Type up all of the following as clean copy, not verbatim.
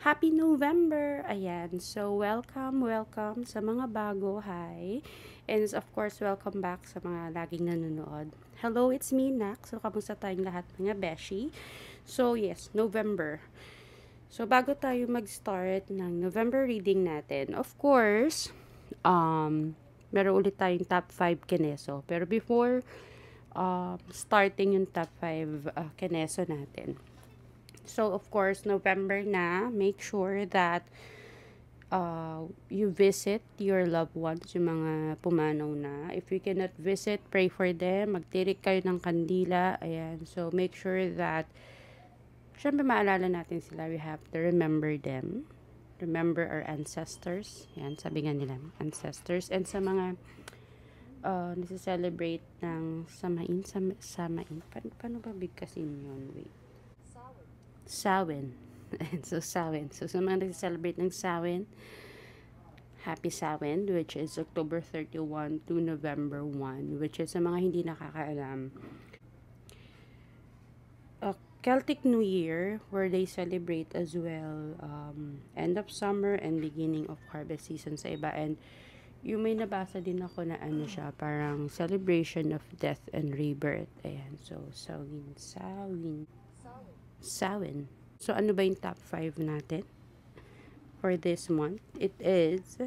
Happy November! Ayan. So, welcome sa mga bago. Hi. And of course, welcome back sa mga laging nanonood. Hello, it's me, Nak. So, kamusta tayong lahat mga beshi? So, yes, November. So, bago tayo mag-start ng November reading natin, of course, meron ulit tayong top 5 kineso. Pero before starting yung top 5 kineso natin, so, of course, November na, make sure that you visit your loved ones, yung mga pumanaw na. If you cannot visit, pray for them. Magtirik kayo ng kandila. Ayan. So, make sure that, syempre maalala natin sila. We have to remember them. Remember our ancestors. Yan, sabi nga nila, ancestors. And sa mga nasi-celebrate ng samain. Paano ba bigkasin yun? Wait. Samhain. So, Samhain. So, sa mga nag-celebrate ng Samhain, Happy Samhain, which is October 31 to November 1, which is sa mga hindi nakakaalam, a Celtic New Year, where they celebrate as well end of summer and beginning of harvest season sa iba. And yung may nabasa din ako na ano siya, parang celebration of death and rebirth. Ayan. So, Samhain. So, ano ba yung top 5 natin for this month? It is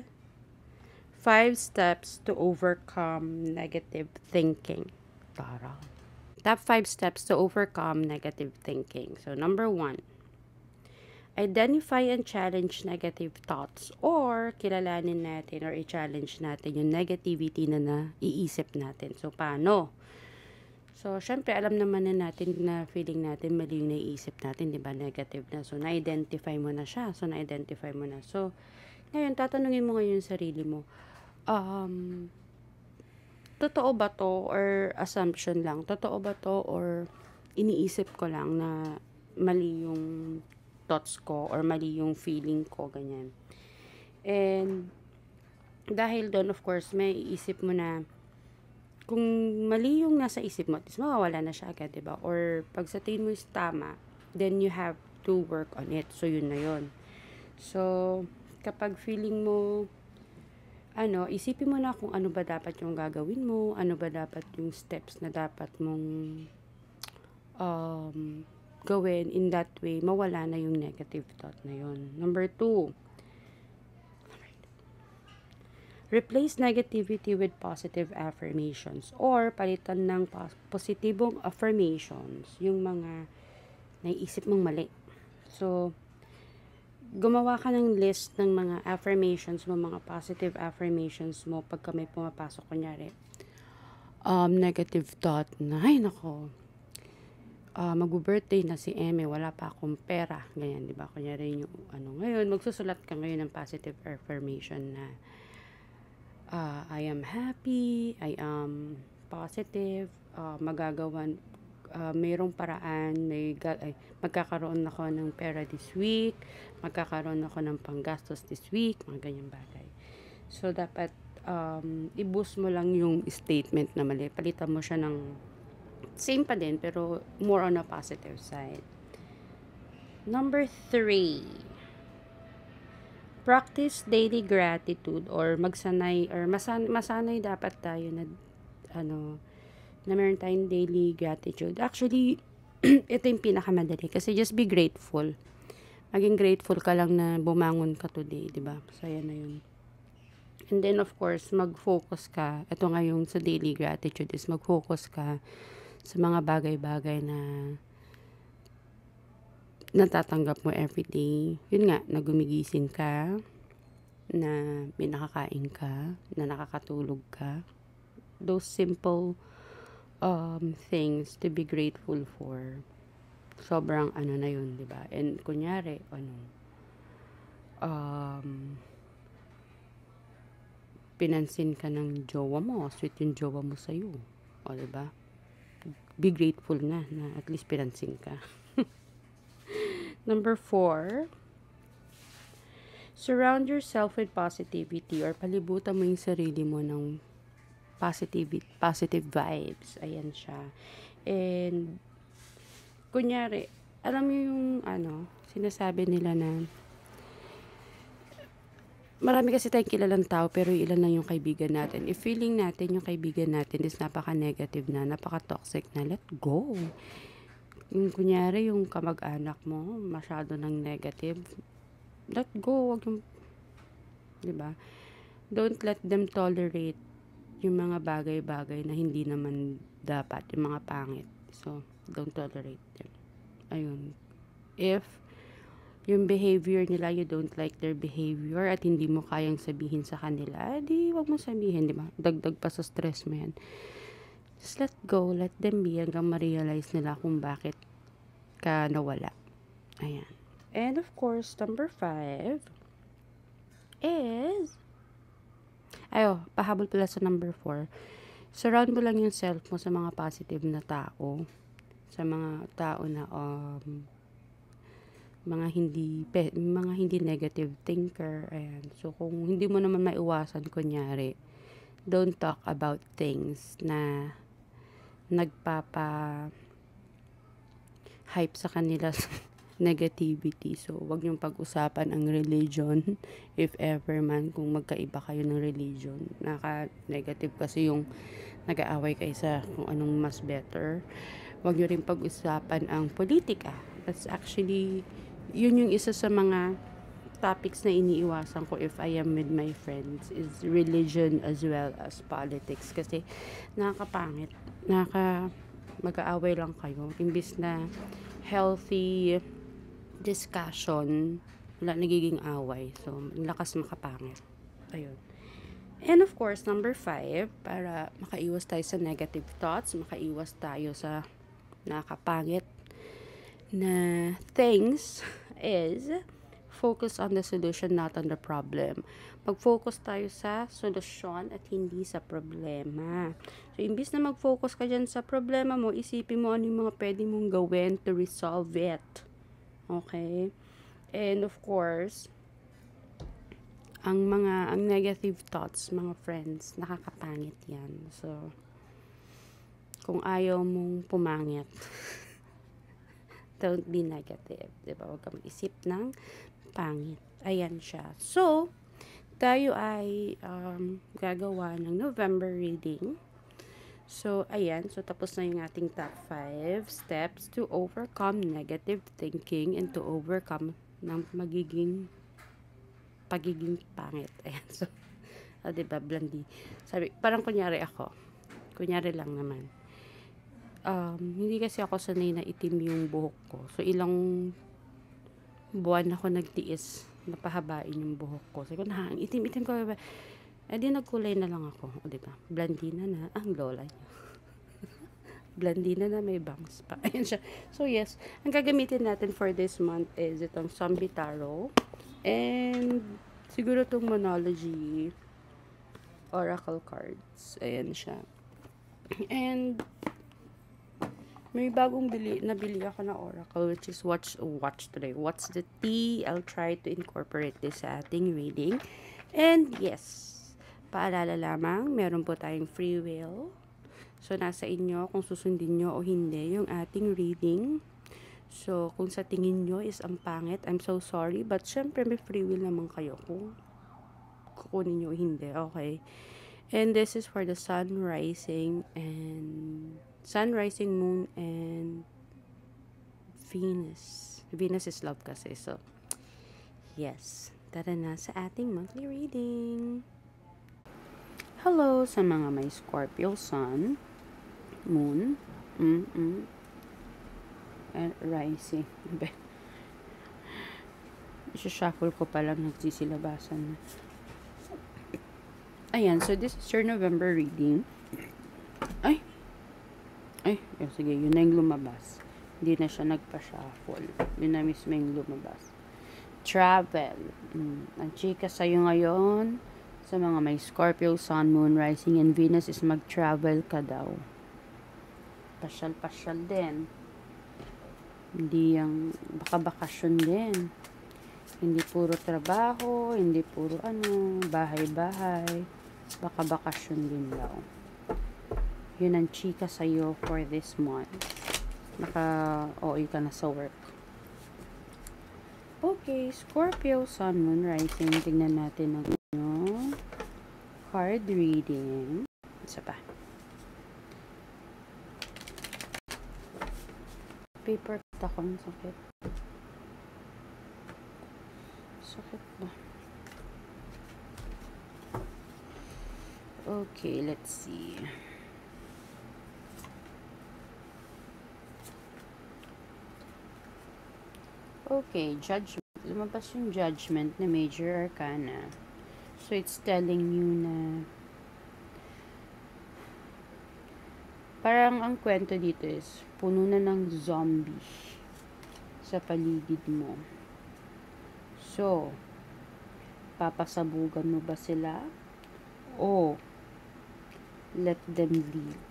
5 steps to overcome negative thinking. Tara. Top 5 steps to overcome negative thinking. So, number 1, identify and challenge negative thoughts, or kilalanin natin or i-challenge natin yung negativity na naiisip natin. So, paano? So, syempre, alam naman na natin na feeling natin mali yung naiisip natin, di ba? Negative na. So, na-identify mo na siya. So, ngayon, tatanungin mo ngayon yung sarili mo, totoo ba to or assumption lang? Totoo ba to or iniisip ko lang na mali yung thoughts ko or mali yung feeling ko, ganyan. And, dahil doon, of course, may iisip mo na kung mali yung nasa isip mo, at least mawawala na siya agad, diba? Or pag sa tingin mo is tama, then you have to work on it. So, yun na yun. So, kapag feeling mo, isipin mo na kung ano ba dapat yung gagawin mo, ano ba dapat yung steps na dapat mong gawin. In that way, mawala na yung negative thought na yun. Number 2, replace negativity with positive affirmations, or palitan ng positibong affirmations yung mga naiisip mong mali. So, gumawa ka ng list ng mga affirmations mo, mga positive affirmations mo pagka may pumapasok, kunyari, negative thought na, ay nako, mag-birthday na si Eme, wala pa akong pera, ganyan, di ba? Kunyari yung ngayon, magsusulat ka ngayon ng positive affirmation na, I am happy, I am positive, magagawan, mayroong paraan, magkakaroon ako ng pera this week, magkakaroon ako ng panggastos this week, mga ganyang bagay. So, dapat, i-boost mo lang yung statement na mali. Palitan mo siya ng, same pa din, pero more on a positive side. Number 3, practice daily gratitude, or magsanay or masanay dapat tayo na na meron tayong daily gratitude. Actually, ito yung pinakamadali kasi just be grateful. Maging grateful ka lang na bumangon ka today, di ba? Saya na yun. And then, of course, mag-focus ka. Ito nga yung sa daily gratitude is mag-focus ka sa mga bagay-bagay na natatanggap mo everyday. Yun nga, na gumigising ka, na may nakakain ka, na nakakatulog ka. Those simple things to be grateful for. Sobrang na yun, di ba? And kunyari, pinansin ka ng jowa mo, sweet yung jowa mo sa'yo. O, di ba? Be grateful na at least pinansin ka. Number 4, surround yourself with positivity, or palibutan mo yung sarili mo ng positive vibes. Ayan siya. And, kunyari, alam mo yung, sinasabi nila na marami kasi tayong kilalang tao pero ilan lang yung kaibigan natin. If feeling natin yung kaibigan natin is napaka-negative na, napaka-toxic na, let go. Yung kunyari yung kamag-anak mo, masyado ng negative, let go. Wag yung, di ba? Don't let them tolerate yung mga bagay-bagay na hindi naman dapat, yung mga pangit. So, don't tolerate them. Ayun. If yung behavior nila, you don't like their behavior at hindi mo kayang sabihin sa kanila, di wag mo sabihin, di ba? Dagdag pa sa stress mo yan. Just let go, let them be hanggang ma-realize nila kung bakit ka nawala. Ayan. And of course, number 5 is, pahabol pala sa number 4. Surround mo lang yung self mo sa mga positive na tao. Sa mga tao na, mga hindi negative thinker. Ayan. So, kung hindi mo naman maiwasan, kunyari, don't talk about things na nagpapa-hype sa kanila negativity. So, wag niyong pag-usapan ang religion if ever man kung magkaiba kayo ng religion. Naka-negative kasi yung nag-aaway kayo sa kung anong mas better. Wag niyo rin pag-usapan ang politika. That's actually, yun yung isa sa mga topics na iniiwasan ko if I am with my friends is religion as well as politics. Kasi nakakapangit. Mag-aaway lang kayo. Imbis na healthy discussion, wala nagiging away. So, lakas makapangit. Ayun. And of course, number 5, para makaiwas tayo sa negative thoughts, makaiwas tayo sa nakakapangit na things, is focus on the solution, not on the problem. Mag-focus tayo sa solusyon at hindi sa problema. So, imbis na mag-focus ka dyan sa problema mo, isipin mo ano yung mga pwede mong gawin to resolve it. Okay? And of course, ang negative thoughts, mga friends, nakakapangit yan. So, kung ayaw mong pumangit, don't be negative. Diba? Huwag ka mag-isip ng pangit. Ayan siya. So, tayo ay gagawa ng November reading. So, ayan. So, tapos na yung ating top 5 steps to overcome negative thinking and to overcome ng pagiging pangit. Ayan. So, diba, blondie. Sabi, parang kunyari ako. Kunyari lang naman. Hindi kasi ako sanay na itim yung buhok ko. So, ilang buwan ako nagtiis na pahabain yung buhok ko. So, ang itim-itim ko. Di nagkulay na lang ako. O, diba? Blondina na ang lola niya. Blondina na may bangs pa. Ayan siya. So, yes. Ang gagamitin natin for this month is itong Zombie Tarot. And, siguro itong Monology Oracle cards. Ayan siya. And, may bagong nabili ako na oracle which is watch today. What's the tea? I'll try to incorporate this sa ating reading. And yes, paalala lamang, meron po tayong free will. So, nasa inyo kung susundin nyo o hindi yung ating reading. So, kung sa tingin nyo is ang pangit, I'm so sorry. But syempre, may free will naman kayo kung kukunin nyo o hindi. Okay. And this is for the sun, rising, moon, and Venus. Venus is love kasi. So, yes. Tara na sa ating monthly reading. Hello sa mga may Scorpio sun, moon, and rising. Isa-shuffle ko pa lang, nagsisilabasan na. Ayan, so this is your November reading. Sige, yun na yung lumabas. Hindi na siya nagpa-shuffle. Yun na mismo yung lumabas. Travel. Ang chika sa'yo ngayon, sa mga may Scorpio, Sun, Moon, Rising, and Venus is mag-travel ka daw. Pasyal-pasyal din. Hindi yung baka-bakasyon din. Hindi puro trabaho, hindi puro bahay-bahay. Baka-bakasyon din daw. Yun ang chika sa'yo for this month. Naka-OA ka na sa work. Okay, Scorpio, Sun, Moon, Rising. Tingnan natin ang card reading. Isa pa. Paper cut ako. Ang sakit. Sakit ba? Okay, let's see. Okay, Judgment. Lumabas yung Judgment na Major Arcana. So, it's telling you na parang ang kwento dito is puno na ng zombie sa paligid mo. So, papasabugan mo ba sila? O let them leave?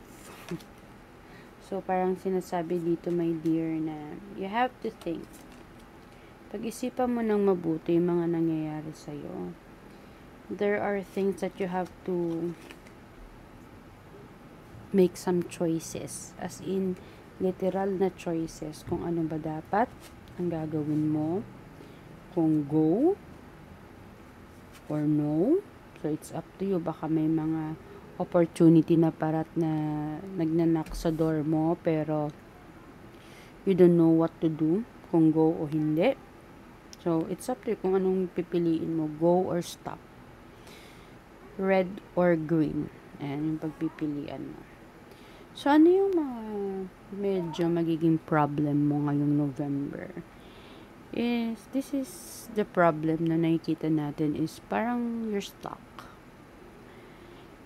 So, parang sinasabi dito, my dear, na you have to think. Pag-isipan mo ng mabuti yung mga nangyayari sa'yo. There are things that you have to make some choices. As in, literal na choices. Kung ano ba dapat ang gagawin mo. Kung go or no. So, it's up to you. Baka may mga opportunity na parat na nagnanak sa door mo, pero you don't know what to do. Kung go o hindi. So, it's up to you kung anong pipiliin mo. Go or stop. Red or green. Ayan yung pagpipilian mo. So, ano yung mga medyo magiging problem mo ngayong November? This is the problem na nakikita natin is parang you're stuck.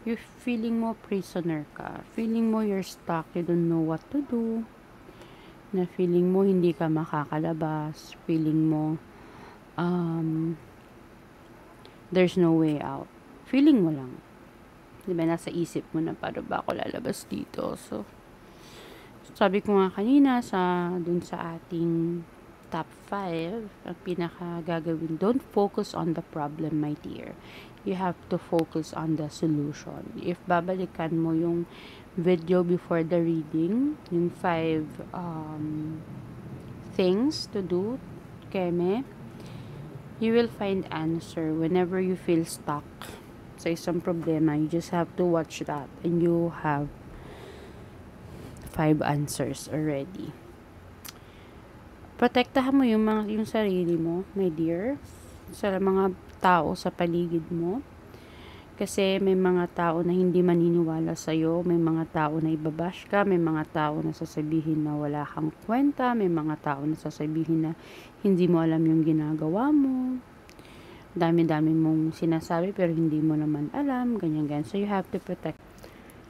You're feeling mo prisoner ka. Feeling mo you're stuck. You don't know what to do. Na feeling mo hindi ka makakalabas. Feeling mo there's no way out. Feeling mo lang. Diba, nasa isip mo na paano ba ako lalabas dito. So, sabi ko nga kanina dun sa ating top 5, ang pinaka gagawin, don't focus on the problem, my dear. You have to focus on the solution. If babalikan mo yung video before the reading, yung 5 things to do, keme, you will find answer whenever you feel stuck sa isang problema. You just have to watch that and you have 5 answers already. Protektahan mo yung sarili mo, my dear, sa mga tao sa paligid mo. Kasi may mga tao na hindi maniniwala sa'yo, may mga tao na ibabash ka, may mga tao na sasabihin na wala kang kwenta, may mga tao na sasabihin na hindi mo alam yung ginagawa mo. Dami-dami mong sinasabi pero hindi mo naman alam, ganyan-ganyan. So, you have to protect.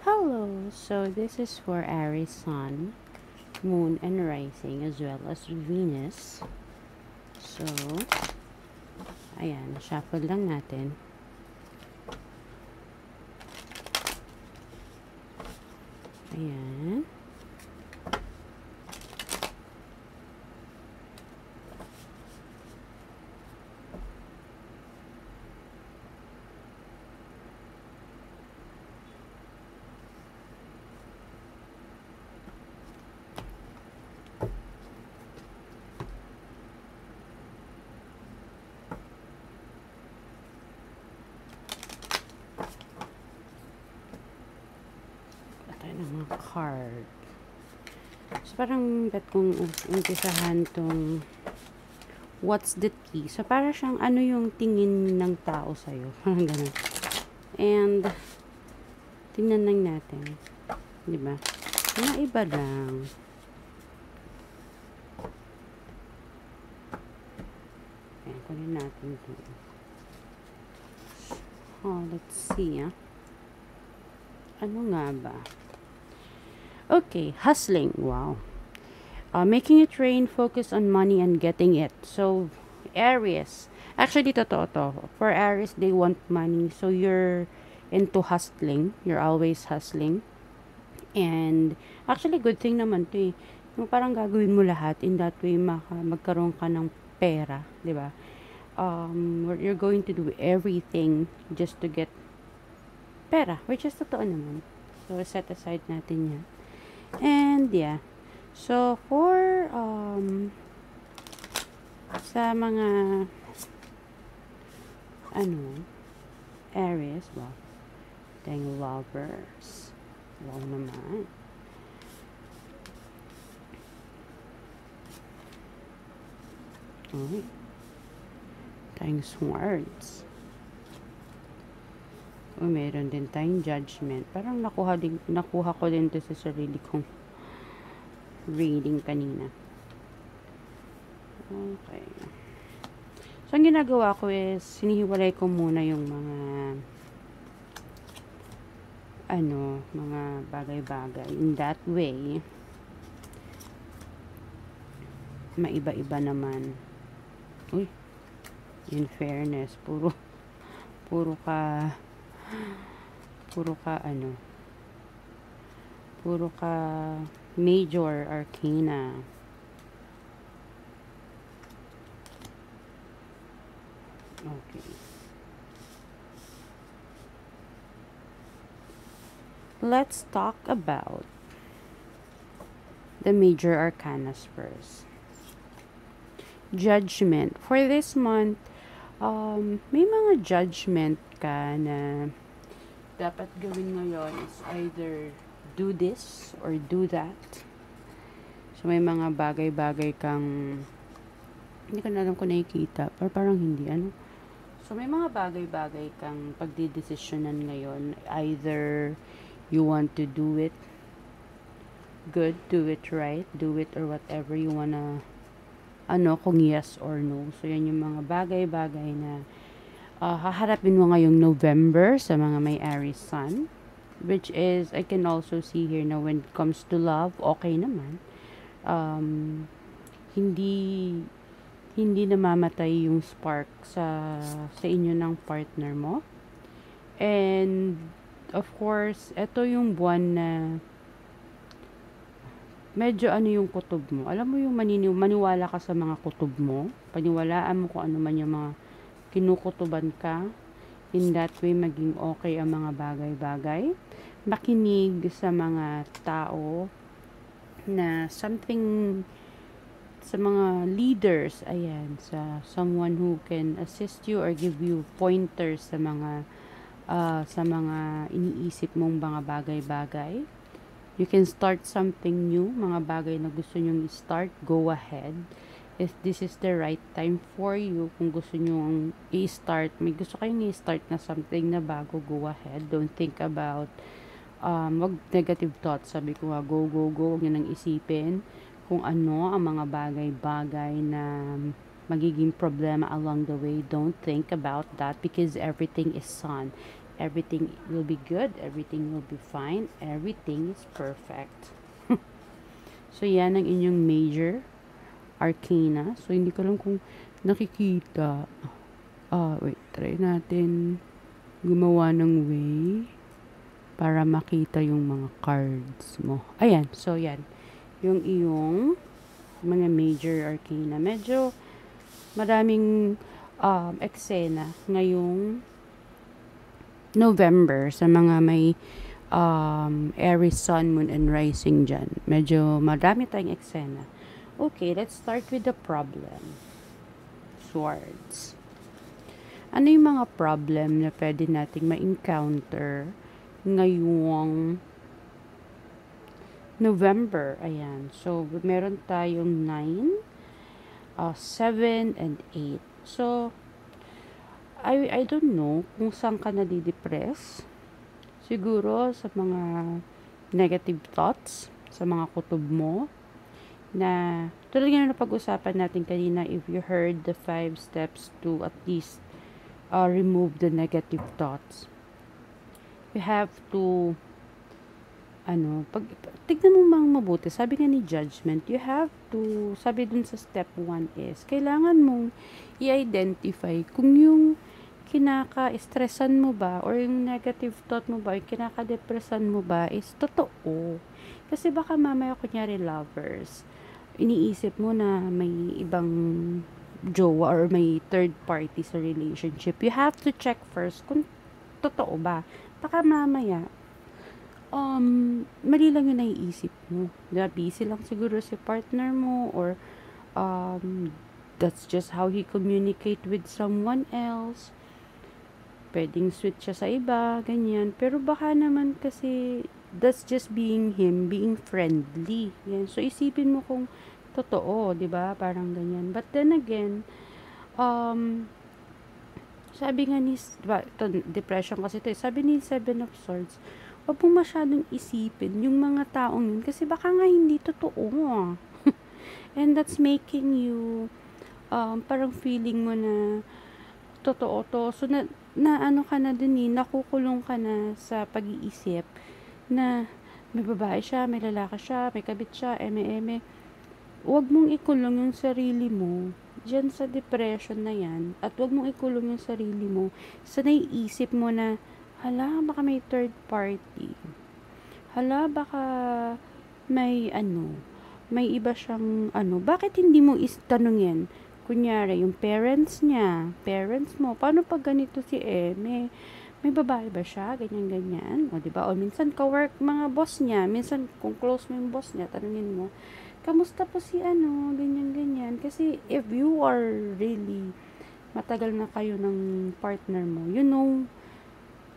Hello! So, this is for Aries Sun, Moon, and Rising, as well as Venus. So, ayan, shuffle lang natin. Ayan. Card. So, parang bet kong umpisahan tong what's the tea. So, para siyang ano yung tingin ng tao sa'yo. Parang ganun. And, tingnan lang natin. Diba? Mga iba lang. Ayan, kunin natin ito. Oh, let's see, Ano nga ba? Okay, hustling. Wow. Making it rain, focus on money and getting it. So, Aries. Actually, totoo to. For Aries, they want money. So, you're into hustling. You're always hustling. And, actually, good thing naman to Yung parang gagawin mo lahat. In that way, magkaroon ka ng pera. Diba? You're going to do everything just to get pera. Which is totoo naman. So, set aside natin yan. And, yeah. So, for Sa mga, Aries, wow, tayong lovers. Wow naman. Uy, tayong swords. Meron din tayong judgment. Parang nakuha ko din to sa sarili kong reading kanina. Okay. So, ang ginagawa ko is, sinihiwalay ko muna yung mga bagay-bagay. In that way, maiba-iba naman. Uy, in fairness, puro ka, puro ka major arcana. Okay. Let's talk about the major arcanas first. Judgment. For this month, may mga judgment ka na dapat gawin ngayon is either do this or do that. So, may mga bagay-bagay kang hindi ko na alam kung nakikita. Pero parang hindi, So, may mga bagay-bagay kang pagdidesisyonan ngayon. Either you want to do it good, do it right, do it or whatever you wanna, kung yes or no. So, yan yung mga bagay-bagay na haharapin mo ngayong November sa mga may Aries Sun. Which is, I can also see here na when it comes to love, okay naman. Hindi namamatay yung spark sa inyo ng partner mo. And of course, ito yung buwan na medyo yung kutob mo. Alam mo yung maniwala ka sa mga kutob mo. Paniwalaan mo kung ano man yung mga kinukutuban ka. In that way, maging okay ang mga bagay-bagay. Makinig sa mga tao na something, sa mga leaders, ayan, sa someone who can assist you or give you pointers sa mga iniisip mong mga bagay-bagay. You can start something new, mga bagay na gusto nyong i-start, go ahead. If this is the right time for you, kung gusto nyong i-start, may gusto kayong i-start na something na bago, go ahead. Don't think about, wag negative thoughts. Sabi ko nga, go, wag nyo nang isipin kung ano ang mga bagay-bagay na magiging problema along the way. Don't think about that because everything is sun. Everything will be good. Everything will be fine. Everything is perfect. So, yan ang inyong major arcana. So, hindi ko lang kung nakikita. Wait. Try natin gumawa ng way para makita yung mga cards mo. Ayan. So, yan. Yung iyong mga major arcana. Medyo maraming eksena ngayong November sa mga may Aries, Sun, Moon, and Rising dyan. Medyo marami tayong eksena. Okay, let's start with the problem. Swords. Ano yung mga problem na pwede nating ma-encounter ngayong November? Ayan. So, meron tayong 9, 7, and 8. So, I don't know kung saan ka nadidepress. Siguro sa mga negative thoughts, sa mga kutob mo, na tulad nga na pag-usapan natin kanina, if you heard the 5 steps to at least remove the negative thoughts. You have to tignan mo mang mabuti. Sabi nga ni judgment, you have to, sabi dun sa step 1 is, kailangan mong i-identify kung yung kinaka-stressan mo ba or yung negative thought mo ba, yung kinaka-depressan mo ba is totoo. Kasi baka mamaya kunyari lovers, iniisip mo na may ibang jowa or may third party sa relationship. You have to check first kung totoo ba. Baka mamaya, mali lang yung naiisip mo. Diba? Busy lang siguro si partner mo or that's just how he communicate with someone else. Pwedeng sweet siya sa iba, ganyan. Pero baka naman kasi that's just being him, being friendly. Yan. So, isipin mo kung totoo, di ba? Parang ganyan. But then again, um, sabi nga ni, diba, ito, depression kasi ito, sabi ni Seven of Swords, huwag mong masyadong isipin yung mga taong yun kasi baka nga hindi totoo. And that's making you, parang feeling mo na totoo to. So, na ano ka na dun eh, nakukulong ka na sa pag-iisip na may babae siya, may lalaki siya, may kabit siya, eme-eme. Huwag mong ikulong yung sarili mo dyan sa depression na yan. At huwag mong ikulong yung sarili mo sa naiisip mo na, hala, baka may third party. Hala, baka may may iba siyang bakit hindi mo tanungin? Kunyari, yung parents niya, parents mo, paano pag ganito si may babae ba siya? Ganyan-ganyan. O, diba? O, minsan ka-work mga boss niya. Minsan, kung close mo yung boss niya, tanungin mo, kamusta po si ganyan-ganyan. Kasi, if you are really matagal na kayo ng partner mo, you know,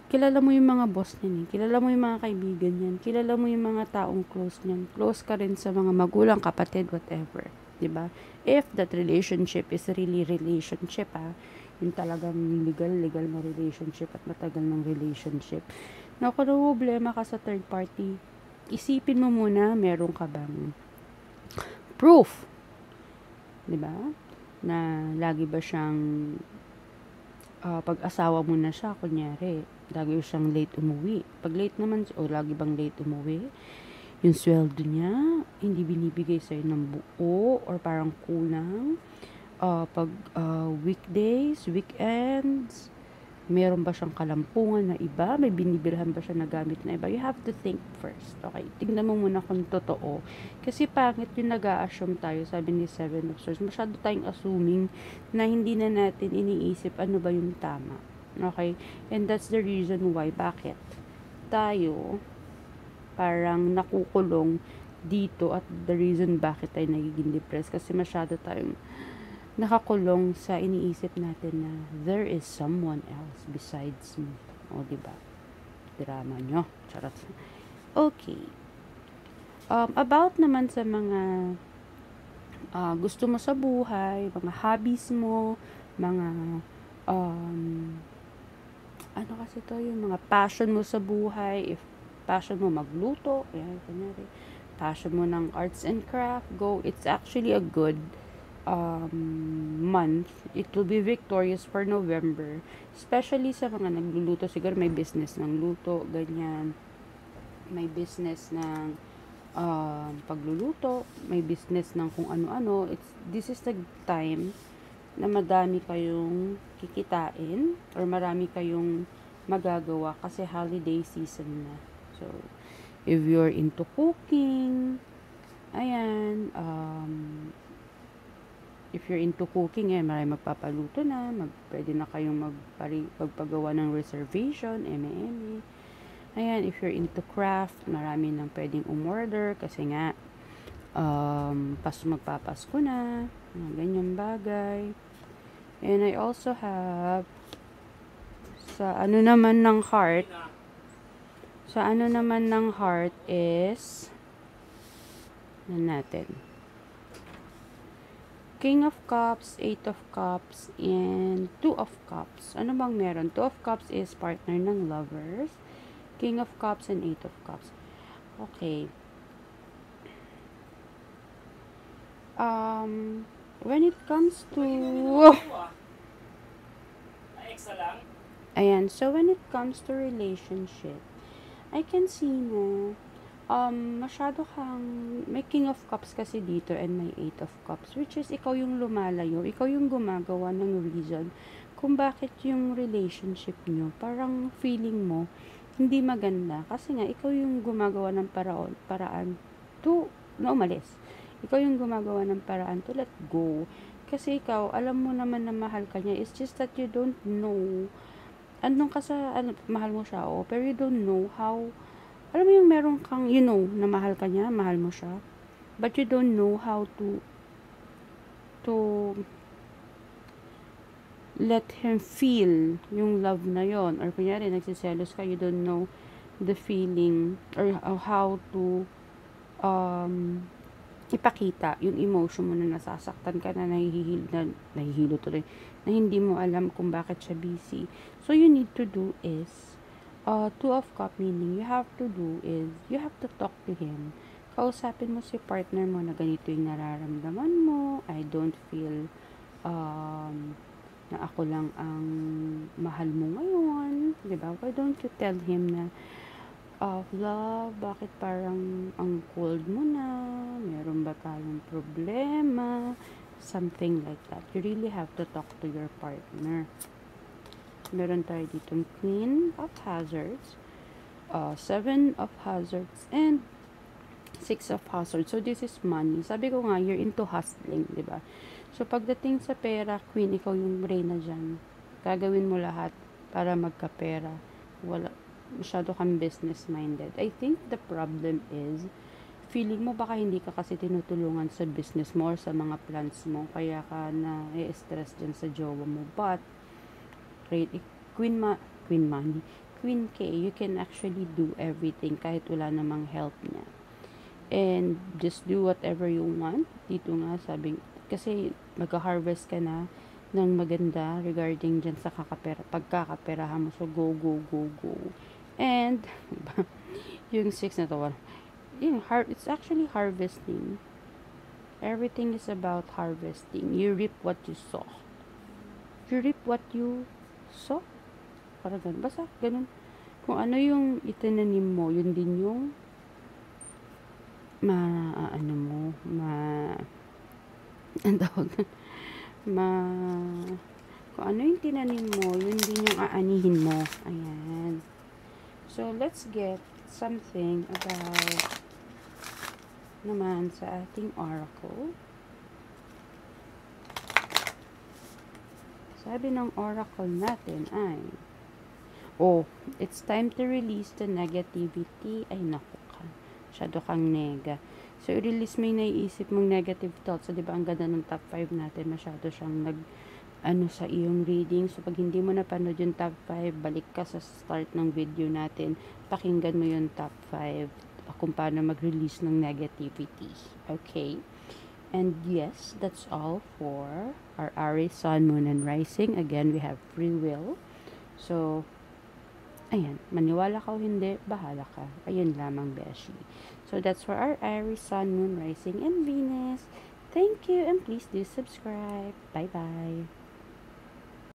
kilala mo yung mga boss niyan, kilala mo yung mga kaibigan niyan, kilala mo yung mga taong close niyan, close ka rin sa mga magulang, kapatid, whatever, 'di ba? If that relationship is really relationship, yung talagang legal na relationship at matagal ng relationship. Na kung problema ka sa third party, isipin mo muna, meron ka bang proof, 'di ba? Na lagi ba siyang pag-asawa mo na siya, kunyari, lagi siyang late umuwi. Pag late naman, lagi bang late umuwi, yung sweldo niya, hindi binibigay sa'yo ng buo, or parang kulang. Pag weekdays, weekends, meron ba siyang kalampungan na iba? May binibilhan ba siya na gamit na iba? You have to think first. Okay, tingnan mo muna kung totoo. Kasi pangit yung nag-a-assume tayo, sabi ni Seven of Swords. Masyado tayong assuming na hindi na natin iniisip ano ba yung tama. Okay? And that's the reason why, bakit tayo parang nakukulong dito at the reason bakit tayo nagiging depressed. Kasi masyado tayong nakakulong sa iniisip natin na there is someone else besides me. O, diba? Drama nyo. Charot. Okay. About naman sa mga gusto mo sa buhay, mga hobbies mo, mga ano kasi to, yung mga passion mo sa buhay. If passion mo magluto, yan, kunyari, passion mo ng arts and craft, go. It's actually a good month. It will be victorious for November, especially sa mga nagluluto. Siguro may business ng luto, ganyan, may business ng pagluluto, may business ng kung ano-ano. This is the time na madami kayong kikitain or marami kayong magagawa kasi holiday season na. So, if you're into cooking, ayan, if you're into cooking, marami magpapaluto na, pwede na kayong magpagawa ng reservation, eme-eme. Ayan, if you're into craft, marami nang pwedeng umorder kasi nga, magpapasko na, mga ganyang bagay. And I also have, sa ano naman ng heart is, natin, King of Cups, Eight of Cups, and Two of Cups. Ano bang meron? Two of Cups is partner ng lovers. King of Cups and Eight of Cups. Okay. When it comes to... Ayan, so when it comes to relationship, I can see na masyado kang, may King of Cups kasi dito and may Eight of Cups, which is ikaw yung lumalayo, ikaw yung gumagawa ng reason kung bakit yung relationship nyo, parang feeling mo, hindi maganda. Kasi nga, ikaw yung gumagawa ng paraan na umalis. Ikaw yung gumagawa ng paraan to let go. Kasi ikaw, alam mo naman na mahal ka niya. It's just that you don't know. Andun ka sa, mahal mo siya, pero you don't know how. Alam mo yung meron kang, na mahal ka niya, mahal mo siya. But you don't know how to let him feel yung love na yon. Or kunyari, nagsiselos ka, you don't know the feeling or how to um, ipakita yung emotion mo na nasasaktan ka na nahihilo tuloy, na hindi mo alam kung bakit siya busy. So, you need to do is, two of cup meaning, you have to do is, you have to talk to him. Kausapin mo si partner mo na ganito yung nararamdaman mo, I don't feel, na ako lang ang mahal mo ngayon, di ba? Why don't you tell him na, love, bakit parang ang cold mo na? Meron ba tayong problema? Something like that. You really have to talk to your partner. Meron tayo ditong Queen of Hazards, Seven of Hazards, and Six of Hazards. So, this is money. Sabi ko nga, you're into hustling, di ba? So, pagdating sa pera, Queen, ikaw yung reyna dyan. Gagawin mo lahat para magkapera. Wala, masyado kang business-minded. I think the problem is, feeling mo baka hindi ka kasi tinutulungan sa business mo or sa mga plans mo, kaya ka na i-stress dyan sa jowa mo. But, Queen Money, Queen K, you can actually do everything kahit wala namang help niya. And just do whatever you want. Dito nga, sabi, kasi magka-harvest ka na ng maganda regarding dyan sa pagkakaperahan mo. So, go, go, go, go. And, yung 6 na to, it's actually harvesting. Everything is about harvesting. You reap what you sow. You reap what you sow. Parang ganun. Basta, ganun. Kung ano yung itinanim mo, yun din yung ang tawag kung ano yung tinanim mo, yun din yung aanihin mo. Ayan. So, let's get something about naman sa ating oracle. Sabi ng oracle natin ay, it's time to release the negativity. Ay, naku ka. Masyado kang nega. So, i-release mo yung naiisip mong negative thoughts. So, diba, ang ganda ng top 5 natin. Masyado siyang sa iyong reading. So, pag hindi mo napanood yung top 5, balik ka sa start ng video natin. Pakinggan mo yung top 5 kung paano mag-release ng negativity. Okay? And yes, that's all for our Aries, Sun, Moon, and Rising. Again, we have free will. So, ayan, maniwala ka o hindi, bahala ka. Ayun lamang, Beshi. So, that's for our Aries, Sun, Moon, Rising, and Venus. Thank you, and please do subscribe. Bye-bye.